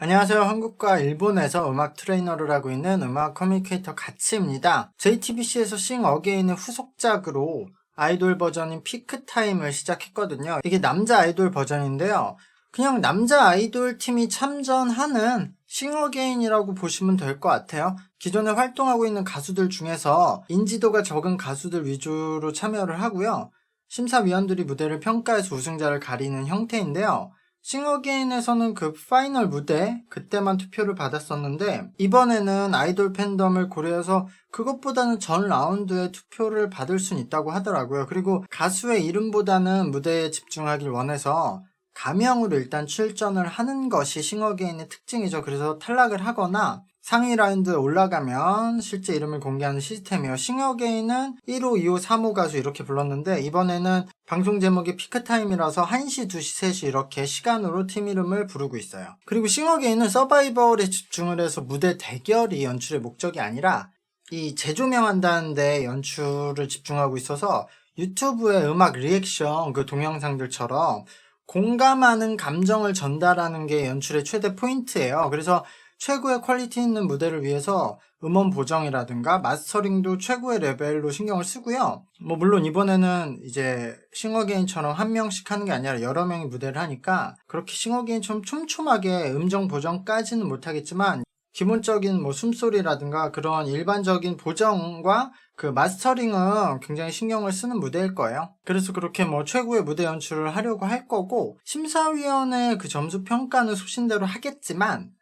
안녕하세요. 한국과 일본에서 음악 트레이너를 하고 있는 음악 커뮤니케이터 가치입니다. JTBC에서 싱 어게인의 후속작으로 아이돌 버전인 피크타임을 시작했거든요. 이게 남자 아이돌 버전인데요. 그냥 남자 아이돌 팀이 참전하는 싱 어게인이라고 보시면 될 것 같아요. 기존에 활동하고 있는 가수들 중에서 인지도가 적은 가수들 위주로 참여를 하고요. 심사위원들이 무대를 평가해서 우승자를 가리는 형태인데요. 싱 어게인에서는 그 파이널 무대 그때만 투표를 받았었는데 이번에는 아이돌 팬덤을 고려해서 그것보다는 전 라운드에 투표를 받을 순 있다고 하더라고요. 그리고 가수의 이름보다는 무대에 집중하길 원해서 가명으로 일단 출전을 하는 것이 싱 어게인의 특징이죠. 그래서 탈락을 하거나 상위 라운드에 올라가면 실제 이름을 공개하는 시스템이에요. 싱 어게인은 1호, 2호, 3호 가수 이렇게 불렀는데 이번에는 방송 제목이 피크타임이라서 1시, 2시, 3시 이렇게 시간으로 팀 이름을 부르고 있어요. 그리고 싱 어게인은 서바이벌에 집중을 해서 무대 대결이 연출의 목적이 아니라 이 재조명한다는 데 연출을 집중하고 있어서 유튜브의 음악 리액션 그 동영상들처럼 공감하는 감정을 전달하는 게 연출의 최대 포인트예요. 그래서 최고의 퀄리티 있는 무대를 위해서 음원 보정이라든가 마스터링도 최고의 레벨로 신경을 쓰고요. 물론 이번에는 이제 싱 어게인처럼 한 명씩 하는 게 아니라 여러 명이 무대를 하니까 그렇게 싱 어게인처럼 촘촘하게 음정 보정까지는 못하겠지만 기본적인 숨소리라든가 그런 일반적인 보정과 그 마스터링은 굉장히 신경을 쓰는 무대일 거예요. 그래서 그렇게 최고의 무대 연출을 하려고 할 거고 심사위원회 그 점수 평가는 소신대로 하겠지만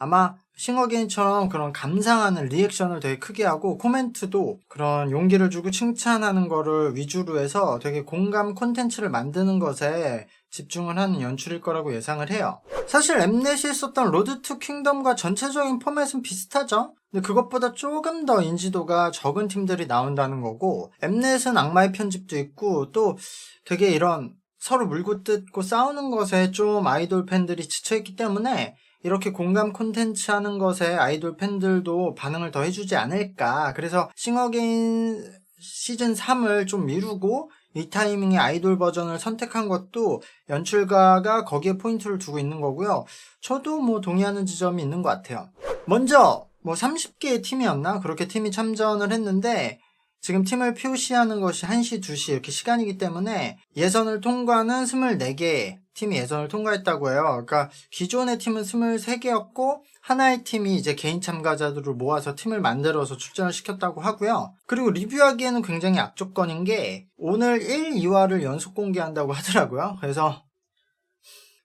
아마 싱 어게인처럼 그런 감상하는 리액션을 되게 크게 하고 코멘트도 그런 용기를 주고 칭찬하는 거를 위주로 해서 되게 공감 콘텐츠를 만드는 것에 집중을 하는 연출일 거라고 예상을 해요. 사실 엠넷이 썼던 로드 투 킹덤과 전체적인 포맷은 비슷하죠? 근데 그것보다 조금 더 인지도가 적은 팀들이 나온다는 거고 엠넷은 악마의 편집도 있고 또 되게 이런 서로 물고 뜯고 싸우는 것에 좀 아이돌 팬들이 지쳐있기 때문에 이렇게 공감 콘텐츠 하는 것에 아이돌 팬들도 반응을 더 해주지 않을까. 그래서 싱 어게인 시즌 3을 좀 미루고 이 타이밍에 아이돌 버전을 선택한 것도 연출가가 거기에 포인트를 두고 있는 거고요. 저도 동의하는 지점이 있는 것 같아요. 먼저 30개의 팀이었나? 그렇게 팀이 참전을 했는데 지금 팀을 POC하는 것이 1시, 2시 이렇게 시간이기 때문에 예선을 통과는 24개 팀이 예선을 통과했다고 해요. 그러니까 기존의 팀은 23개였고 하나의 팀이 이제 개인 참가자들을 모아서 팀을 만들어서 출전을 시켰다고 하고요. 그리고 리뷰하기에는 굉장히 악조건인 게 오늘 1, 2화를 연속 공개한다고 하더라고요. 그래서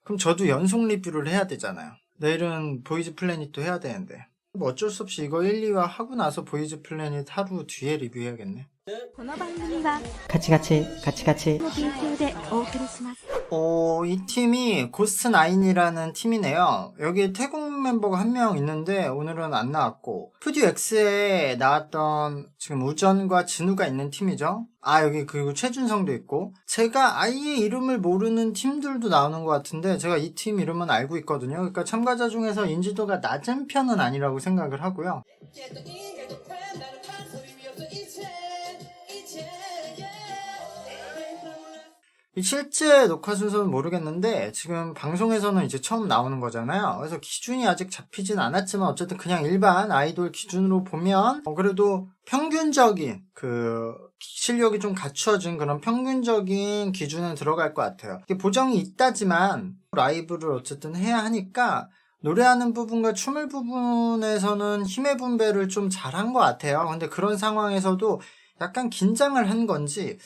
그럼 저도 연속 리뷰를 해야 되잖아요. 내일은 보이즈 플래닛도 해야 되는데 어쩔 수 없이 이거 1, 2화 하고 나서 보이즈 플래닛 하루 뒤에 리뷰해야겠네. この番組はカチカチカチカチの提供でお送りします。 이 팀이 고스트9이라는 팀이네요. 여기 태국 멤버가 한 명 있는데 오늘은 안 나왔고 푸듀 X에 나왔던 지금 우전과 진우가 있는 팀이죠. 여기 그리고 최준성도 있고 제가 아예 이름을 모르는 팀들도 나오는 것 같은데 제가 이 팀 이름은 알고 있거든요. 그러니까 참가자 중에서 인지도가 낮은 편은 아니라고 생각을 하고요. 실제 녹화 순서는 모르겠는데 지금 방송에서는 이제 처음 나오는 거잖아요. 그래서 기준이 아직 잡히진 않았지만 어쨌든 그냥 일반 아이돌 기준으로 보면 그래도 평균적인 그 실력이 좀 갖추어진 그런 평균적인 기준은 들어갈 것 같아요. 이게 보정이 있다지만 라이브를 어쨌든 해야 하니까 노래하는 부분과 춤을 부분에서는 힘의 분배를 좀 잘한 것 같아요. 근데 그런 상황에서도 약간 긴장을 한 건지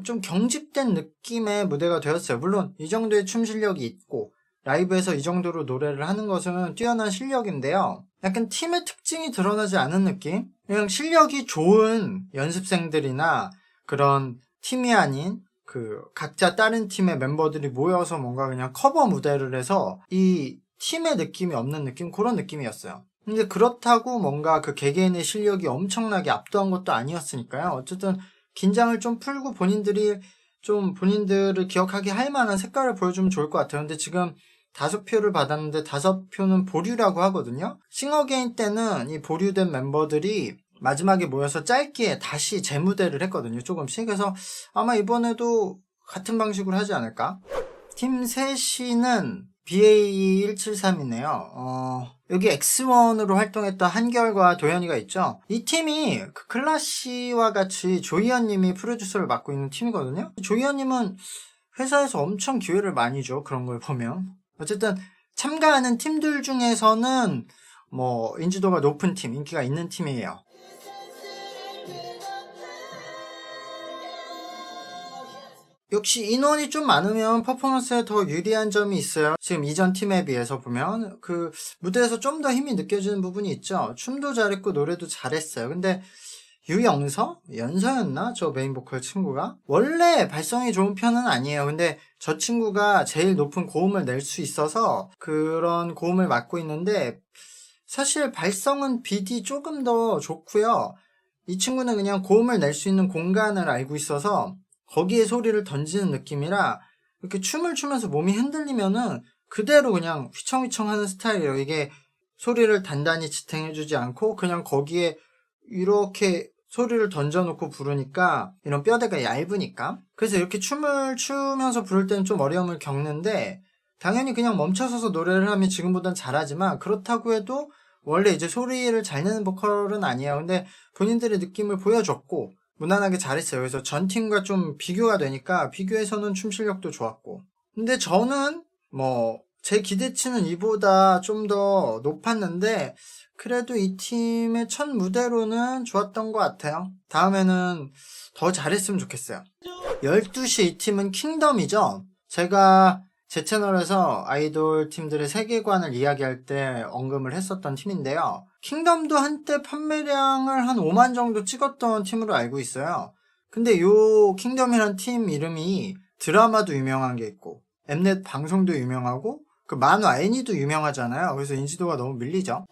좀 경직된 느낌의 무대가 되었어요. 물론 이 정도의 춤 실력이 있고 라이브에서 이 정도로 노래를 하는 것은 뛰어난 실력인데요. 약간 팀의 특징이 드러나지 않은 느낌? 그냥 실력이 좋은 연습생들이나 그런 팀이 아닌 그 각자 다른 팀의 멤버들이 모여서 뭔가 그냥 커버 무대를 해서 이 팀의 느낌이 없는 느낌? 그런 느낌이었어요. 근데 그렇다고 뭔가 그 개개인의 실력이 엄청나게 압도한 것도 아니었으니까요. 어쨌든 긴장을 좀 풀고 본인들을 기억하게 할 만한 색깔을 보여주면 좋을 것 같아요. 근데 지금 5표를 받았는데 5표는 보류라고 하거든요. 싱 어게인 때는 이 보류된 멤버들이 마지막에 모여서 짧게 다시 재무대를 했거든요. 조금씩. 그래서 아마 이번에도 같은 방식으로 하지 않을까? 팀 셋이는 BA173이네요. 여기 X1으로 활동했던 한결과 도현이가 있죠. 이 팀이 그 클라시와 같이 조이언님이 프로듀서를 맡고 있는 팀이거든요. 조이언님은 회사에서 엄청 기회를 많이 줘. 그런 걸 보면. 어쨌든 참가하는 팀들 중에서는 뭐 인지도가 높은 팀, 인기가 있는 팀이에요. 역시 인원이 좀 많으면 퍼포먼스에 더 유리한 점이 있어요. 지금 이전 팀에 비해서 보면 그 무대에서 좀 더 힘이 느껴지는 부분이 있죠. 춤도 잘했고 노래도 잘했어요. 근데 연서였나? 저 메인 보컬 친구가 원래 발성이 좋은 편은 아니에요. 근데 저 친구가 제일 높은 고음을 낼 수 있어서 그런 고음을 맡고 있는데 사실 발성은 BD 조금 더 좋고요. 이 친구는 그냥 고음을 낼 수 있는 공간을 알고 있어서 거기에 소리를 던지는 느낌이라 이렇게 춤을 추면서 몸이 흔들리면은 그대로 그냥 휘청휘청 하는 스타일이에요. 이게 소리를 단단히 지탱해주지 않고 그냥 거기에 이렇게 소리를 던져놓고 부르니까 이런 뼈대가 얇으니까. 그래서 이렇게 춤을 추면서 부를 때는 좀 어려움을 겪는데 당연히 그냥 멈춰서서 노래를 하면 지금보단 잘하지만 그렇다고 해도 원래 이제 소리를 잘 내는 보컬은 아니에요. 근데 본인들의 느낌을 보여줬고 무난하게 잘했어요. 그래서 전 팀과 좀 비교가 되니까 비교해서는 춤 실력도 좋았고. 근데 저는 뭐 제 기대치는 이보다 좀 더 높았는데 그래도 이 팀의 첫 무대로는 좋았던 것 같아요. 다음에는 더 잘했으면 좋겠어요. 12시 이 팀은 킹덤이죠. 제가 제 채널에서 아이돌 팀들의 세계관을 이야기할 때 언급을 했었던 팀인데요. 킹덤도 한때 판매량을 한 5만 정도 찍었던 팀으로 알고 있어요. 근데 요 킹덤이란 팀 이름이 드라마도 유명한 게 있고 엠넷 방송도 유명하고 그 만화 애니도 유명하잖아요. 그래서 인지도가 너무 밀리죠.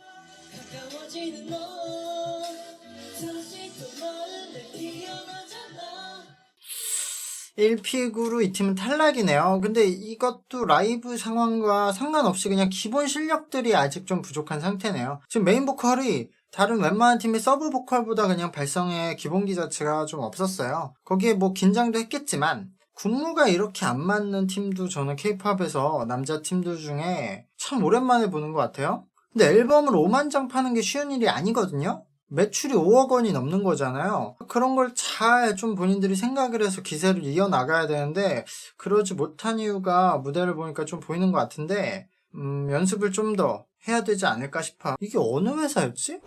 1픽으로 이 팀은 탈락이네요. 근데 이것도 라이브 상황과 상관없이 그냥 기본 실력들이 아직 좀 부족한 상태네요. 지금 메인 보컬이 다른 웬만한 팀의 서브 보컬보다 그냥 발성의 기본기 자체가 좀 없었어요. 거기에 뭐 긴장도 했겠지만 군무가 이렇게 안 맞는 팀도 저는 K-팝에서 남자 팀들 중에 참 오랜만에 보는 것 같아요. 근데 앨범을 5만 장 파는 게 쉬운 일이 아니거든요. 매출이 5억 원이 넘는 거잖아요. 그런 걸 잘 좀 본인들이 생각을 해서 기세를 이어나가야 되는데 그러지 못한 이유가 무대를 보니까 좀 보이는 것 같은데 연습을 좀 더 해야 되지 않을까 싶어요. 이게 어느 회사였지?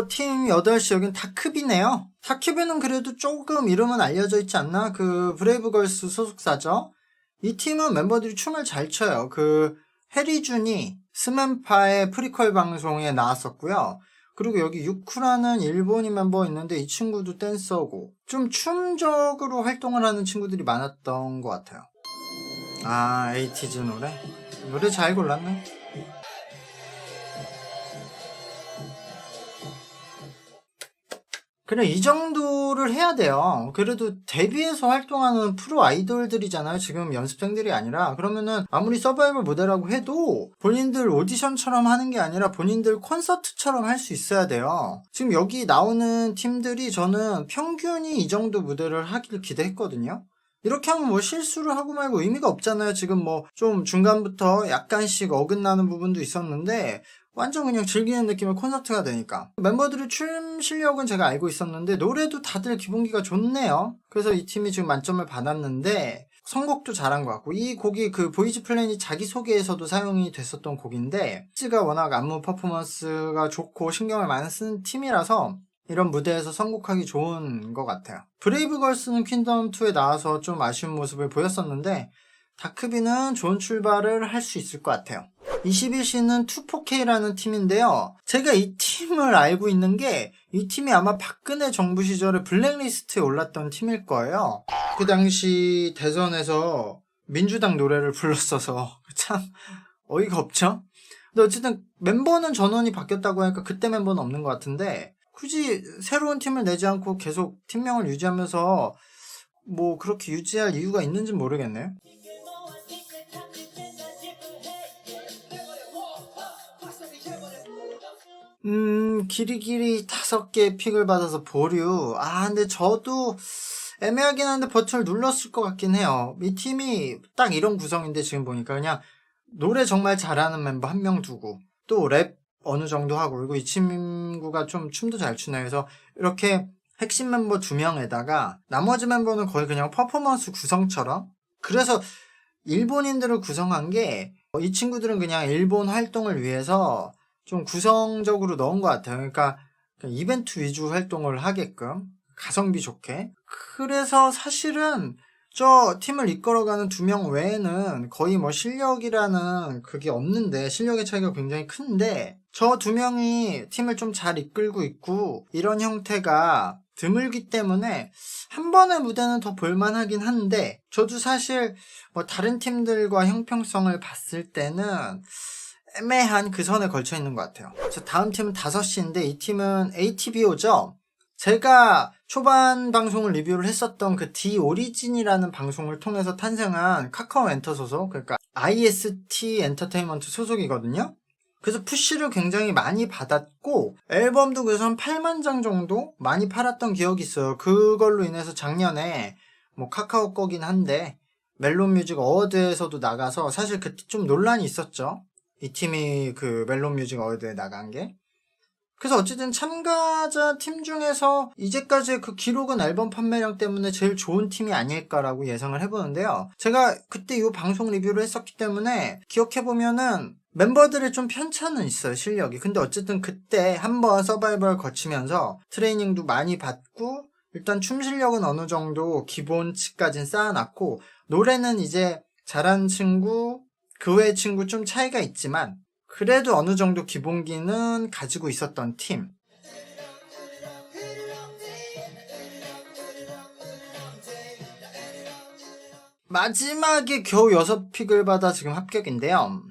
팀 8시 여긴 다크비네요. 다크비는 그래도 조금 이름은 알려져 있지 않나? 그 브레이브걸스 소속사죠. 이 팀은 멤버들이 춤을 잘 춰요. 그 해리준이 스맨파의 프리퀄 방송에 나왔었고요. 그리고 여기 유쿠라는 일본인 멤버 있는데 이 친구도 댄서고 좀 춤적으로 활동을 하는 친구들이 많았던 것 같아요. 에이티즈 노래 잘 골랐네. 그래 이 정도를 해야 돼요. 그래도 데뷔해서 활동하는 프로 아이돌들이잖아요. 지금 연습생들이 아니라. 그러면은 아무리 서바이벌 무대라고 해도 본인들 오디션처럼 하는 게 아니라 본인들 콘서트처럼 할 수 있어야 돼요. 지금 여기 나오는 팀들이 저는 평균이 이 정도 무대를 하길 기대했거든요. 이렇게 하면 뭐 실수를 하고 말고 의미가 없잖아요. 지금 뭐 좀 중간부터 약간씩 어긋나는 부분도 있었는데 완전 그냥 즐기는 느낌의 콘서트가 되니까. 멤버들의 춤 실력은 제가 알고 있었는데 노래도 다들 기본기가 좋네요. 그래서 이 팀이 지금 만점을 받았는데 선곡도 잘한 것 같고 이 곡이 그 보이즈 플래닛 자기소개에서도 사용이 됐었던 곡인데 치가 워낙 안무 퍼포먼스가 좋고 신경을 많이 쓰는 팀이라서 이런 무대에서 선곡하기 좋은 것 같아요. 브레이브걸스는 퀸덤2에 나와서 좀 아쉬운 모습을 보였었는데 다크비는 좋은 출발을 할 수 있을 것 같아요. 21시는 2포K라는 팀인데요. 제가 이 팀을 알고 있는 게 이 팀이 아마 박근혜 정부 시절에 블랙리스트에 올랐던 팀일 거예요. 그 당시 대선에서 민주당 노래를 불렀어서 참 어이가 없죠? 근데 어쨌든 멤버는 전원이 바뀌었다고 하니까 그때 멤버는 없는 것 같은데 굳이 새로운 팀을 내지 않고 계속 팀명을 유지하면서 뭐 그렇게 유지할 이유가 있는지는 모르겠네요. 길이길이 5개 픽을 받아서 보류. 근데 저도 애매하긴 한데 버튼을 눌렀을 것 같긴 해요. 이 팀이 딱 이런 구성인데 지금 보니까 그냥 노래 정말 잘하는 멤버 한 명 두고 또 랩 어느 정도 하고, 그리고 이 친구가 좀 춤도 잘 추네요. 그래서 이렇게 핵심 멤버 2명에다가 나머지 멤버는 거의 그냥 퍼포먼스 구성처럼, 그래서 일본인들을 구성한 게 이 친구들은 그냥 일본 활동을 위해서 좀 구성적으로 넣은 것 같아요. 그러니까 이벤트 위주 활동을 하게끔 가성비 좋게. 그래서 사실은 저 팀을 이끌어가는 2명 외에는 거의 뭐 실력이라는 그게 없는데, 실력의 차이가 굉장히 큰데 저 2명이 팀을 좀 잘 이끌고 있고 이런 형태가 드물기 때문에 한 번의 무대는 더 볼만하긴 한데, 저도 사실 뭐 다른 팀들과 형평성을 봤을 때는 애매한 그 선에 걸쳐 있는 것 같아요. 그래서 다음 팀은 5시인데 이 팀은 ATBO죠. 제가 초반 방송을 리뷰를 했었던 그 D 오리진이라는 방송을 통해서 탄생한 카카오 엔터 소속, 그러니까 IST 엔터테인먼트 소속이거든요. 그래서 푸시를 굉장히 많이 받았고 앨범도 그래서 한 8만 장 정도 많이 팔았던 기억이 있어요. 그걸로 인해서 작년에 뭐 카카오 거긴 한데 멜론 뮤직 어워드에서도 나가서 사실 그때 좀 논란이 있었죠. 이 팀이 그 멜론 뮤직 어워드에 나간 게. 그래서 어쨌든 참가자 팀 중에서 이제까지의 그 기록은 앨범 판매량 때문에 제일 좋은 팀이 아닐까라고 예상을 해보는데요. 제가 그때 이 방송 리뷰를 했었기 때문에 기억해보면은 멤버들의 좀 편차는 있어요, 실력이. 근데 어쨌든 그때 한번 서바이벌 거치면서 트레이닝도 많이 받고 일단 춤 실력은 어느 정도 기본치까지는 쌓아놨고, 노래는 이제 잘하는 친구, 그 외의 친구 좀 차이가 있지만 그래도 어느 정도 기본기는 가지고 있었던 팀. 마지막에 겨우 6픽을 받아 지금 합격인데요.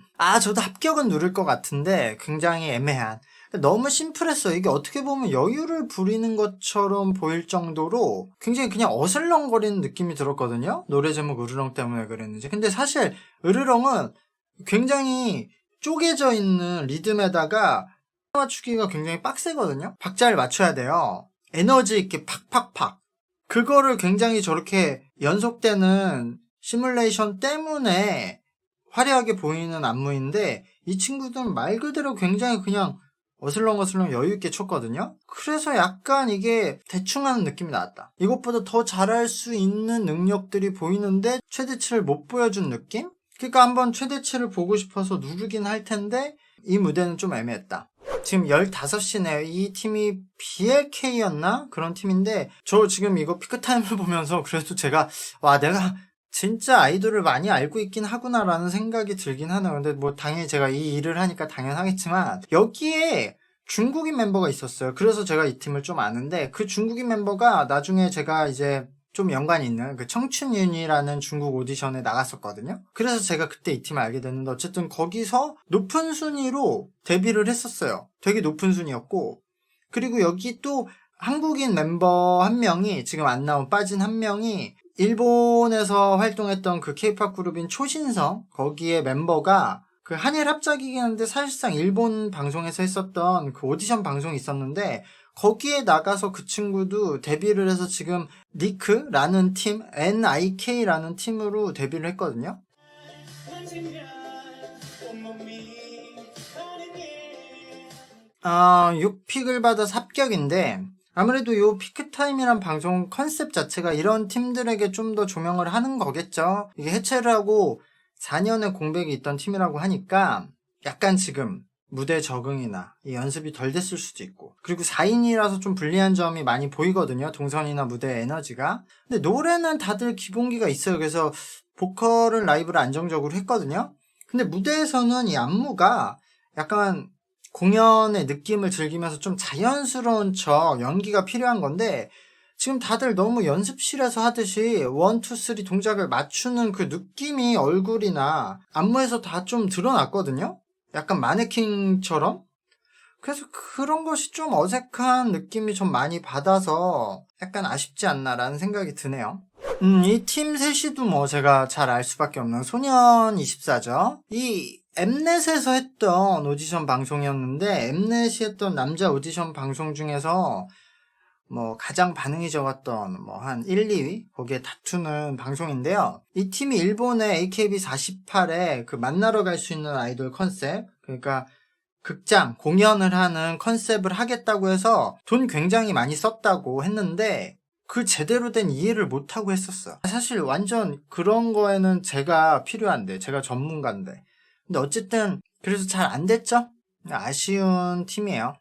저도 합격은 누릴 것 같은데 굉장히 애매한. 너무 심플했어요. 이게 어떻게 보면 여유를 부리는 것처럼 보일 정도로 굉장히 그냥 어슬렁거리는 느낌이 들었거든요. 노래 제목 으르렁 때문에 그랬는지. 근데 사실 으르렁은 굉장히 쪼개져 있는 리듬에다가 맞추기가 굉장히 빡세거든요. 박자를 맞춰야 돼요. 에너지 있게 팍팍팍. 그거를 굉장히 저렇게 연속되는 시뮬레이션 때문에 화려하게 보이는 안무인데, 이 친구들은 말 그대로 굉장히 그냥 어슬렁어슬렁 여유있게 췄거든요. 그래서 약간 이게 대충 하는 느낌이 나왔다. 이것보다 더 잘할 수 있는 능력들이 보이는데 최대치를 못 보여준 느낌? 그러니까 한번 최대치를 보고 싶어서 누르긴 할 텐데 이 무대는 좀 애매했다. 지금 15시네요. 이 팀이 BLK였나? 그런 팀인데 저 지금 이거 피크타임을 보면서 그래도 제가 내가 진짜 아이돌을 많이 알고 있긴 하구나라는 생각이 들긴 하네요. 근데 뭐 당연히 제가 이 일을 하니까 당연하겠지만 여기에 중국인 멤버가 있었어요. 그래서 제가 이 팀을 좀 아는데, 그 중국인 멤버가 나중에 제가 이제 좀 연관이 있는 그 청춘윤이라는 중국 오디션에 나갔었거든요. 그래서 제가 그때 이 팀을 알게 됐는데 어쨌든 거기서 높은 순위로 데뷔를 했었어요. 되게 높은 순위였고, 그리고 여기 또 한국인 멤버 한 명이 지금 안 나온 빠진 한 명이 일본에서 활동했던 그 케이팝 그룹인 초신성, 거기에 멤버가 그 한일 합작이긴 한데 사실상 일본 방송에서 했었던 그 오디션 방송이 있었는데 거기에 나가서 그 친구도 데뷔를 해서 지금 니크라는 팀, NIK라는 팀으로 데뷔를 했거든요. 6픽을 받아서 합격인데 아무래도 요 피크타임이란 방송 컨셉 자체가 이런 팀들에게 좀 더 조명을 하는 거겠죠. 이게 해체를 하고 4년의 공백이 있던 팀이라고 하니까 약간 지금 무대 적응이나 이 연습이 덜 됐을 수도 있고, 그리고 4인이라서 좀 불리한 점이 많이 보이거든요. 동선이나 무대 에너지가. 근데 노래는 다들 기본기가 있어요. 그래서 보컬은 라이브를 안정적으로 했거든요. 근데 무대에서는 이 안무가 약간 공연의 느낌을 즐기면서 좀 자연스러운 척 연기가 필요한 건데 지금 다들 너무 연습실에서 하듯이 1, 2, 3 동작을 맞추는 그 느낌이 얼굴이나 안무에서 다 좀 드러났거든요. 약간 마네킹처럼. 그래서 그런 것이 좀 어색한 느낌이 좀 많이 받아서 약간 아쉽지 않나라는 생각이 드네요. 이 팀 셋이도 뭐 제가 잘 알 수밖에 없는 소년24죠. 이 엠넷에서 했던 오디션 방송이었는데 엠넷이 했던 남자 오디션 방송 중에서 뭐 가장 반응이 적었던 뭐 한 1, 2위 거기에 다투는 방송인데요. 이 팀이 일본의 AKB48의 그 만나러 갈 수 있는 아이돌 컨셉, 그러니까 극장, 공연을 하는 컨셉을 하겠다고 해서 돈 굉장히 많이 썼다고 했는데 그 제대로 된 이해를 못하고 했었어요. 사실 완전 그런 거에는 제가 필요한데, 제가 전문가인데. 근데 어쨌든 그래서 잘 안 됐죠? 아쉬운 팀이에요.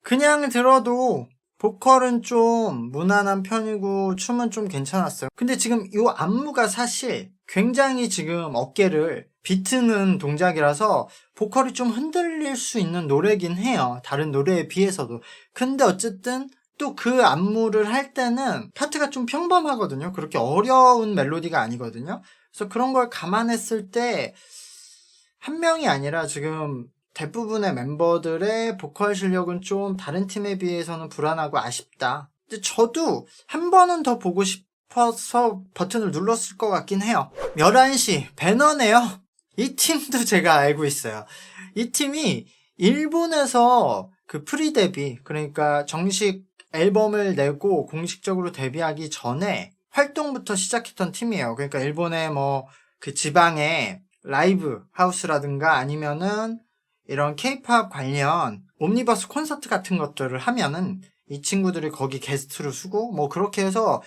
그냥 들어도 보컬은 좀 무난한 편이고 춤은 좀 괜찮았어요. 근데 지금 이 안무가 사실 굉장히 지금 어깨를 비트는 동작이라서 보컬이 좀 흔들릴 수 있는 노래긴 해요. 다른 노래에 비해서도. 근데 어쨌든 또 그 안무를 할 때는 파트가 좀 평범하거든요. 그렇게 어려운 멜로디가 아니거든요. 그래서 그런 걸 감안했을 때 한 명이 아니라 지금 대부분의 멤버들의 보컬 실력은 좀 다른 팀에 비해서는 불안하고 아쉽다. 근데 저도 한 번은 더 보고 싶어서 버튼을 눌렀을 것 같긴 해요. 11시 배너네요. 이 팀도 제가 알고 있어요. 이 팀이 일본에서 그 프리 데뷔, 그러니까 정식 앨범을 내고 공식적으로 데뷔하기 전에 활동부터 시작했던 팀이에요. 그러니까 일본의 뭐 그 지방의 라이브 하우스라든가 아니면은 이런 케이팝 관련 옴니버스 콘서트 같은 것들을 하면은 이 친구들이 거기 게스트로 쓰고 뭐 그렇게 해서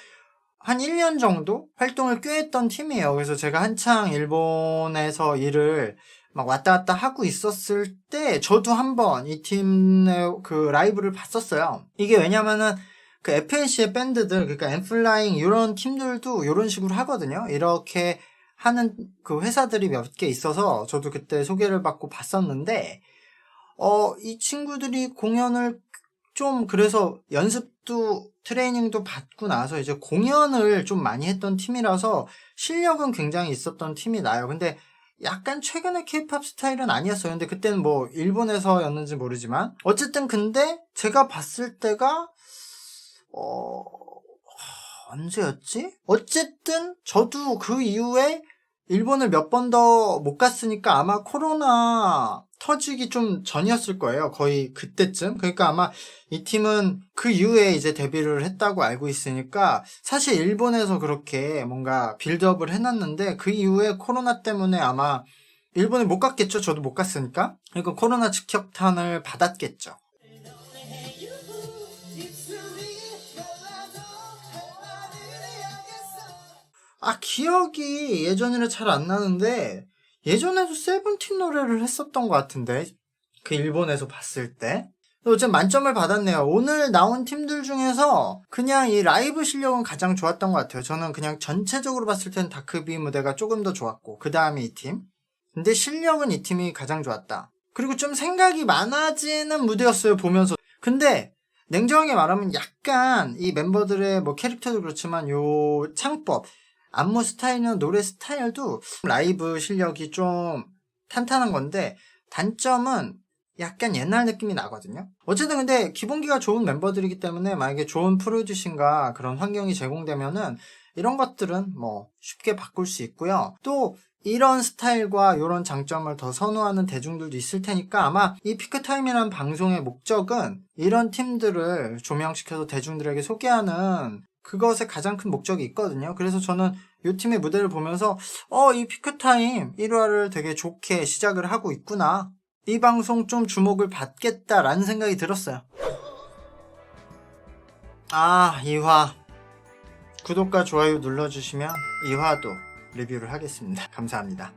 한 1년 정도 활동을 꽤 했던 팀이에요. 그래서 제가 한창 일본에서 일을 막 왔다 갔다 하고 있었을 때 저도 한번 이 팀의 그 라이브를 봤었어요. 이게 왜냐면은 그 FNC의 밴드들, 그러니까 엠플라잉 이런 팀들도 이런 식으로 하거든요. 이렇게 하는 그 회사들이 몇 개 있어서 저도 그때 소개를 받고 봤었는데 이 친구들이 공연을 좀 그래서 연습도 트레이닝도 받고 나서 이제 공연을 좀 많이 했던 팀이라서 실력은 굉장히 있었던 팀이 나요. 근데 약간 최근의 케이팝 스타일은 아니었어요. 근데 그때는 뭐 일본에서였는지 모르지만 어쨌든 근데 제가 봤을 때가 언제였지? 어쨌든 저도 그 이후에 일본을 몇 번 더 못 갔으니까 아마 코로나 터지기 좀 전이었을 거예요. 거의 그때쯤. 그러니까 아마 이 팀은 그 이후에 이제 데뷔를 했다고 알고 있으니까 사실 일본에서 그렇게 뭔가 빌드업을 해놨는데 그 이후에 코로나 때문에 아마 일본에 못 갔겠죠. 저도 못 갔으니까. 그러니까 코로나 직격탄을 받았겠죠. 기억이 예전이라 잘 안 나는데 예전에도 세븐틴 노래를 했었던 것 같은데 그 일본에서 봤을 때 어쨌든 만점을 받았네요. 오늘 나온 팀들 중에서 그냥 이 라이브 실력은 가장 좋았던 것 같아요. 저는 그냥 전체적으로 봤을 때는 다크비 무대가 조금 더 좋았고 그 다음에 이 팀. 근데 실력은 이 팀이 가장 좋았다. 그리고 좀 생각이 많아지는 무대였어요, 보면서. 근데 냉정하게 말하면 약간 이 멤버들의 뭐 캐릭터도 그렇지만 요 창법, 안무 스타일이나 노래 스타일도 라이브 실력이 좀 탄탄한 건데 단점은 약간 옛날 느낌이 나거든요. 어쨌든 근데 기본기가 좋은 멤버들이기 때문에 만약에 좋은 프로듀싱과 그런 환경이 제공되면은 이런 것들은 뭐 쉽게 바꿀 수 있고요. 또 이런 스타일과 이런 장점을 더 선호하는 대중들도 있을 테니까 아마 이 피크타임이라는 방송의 목적은 이런 팀들을 조명시켜서 대중들에게 소개하는 그것에 가장 큰 목적이 있거든요. 그래서 저는 이 팀의 무대를 보면서 이 피크타임 1화를 되게 좋게 시작을 하고 있구나. 이 방송 좀 주목을 받겠다라는 생각이 들었어요. 2화 구독과 좋아요 눌러주시면 2화도 리뷰를 하겠습니다. 감사합니다.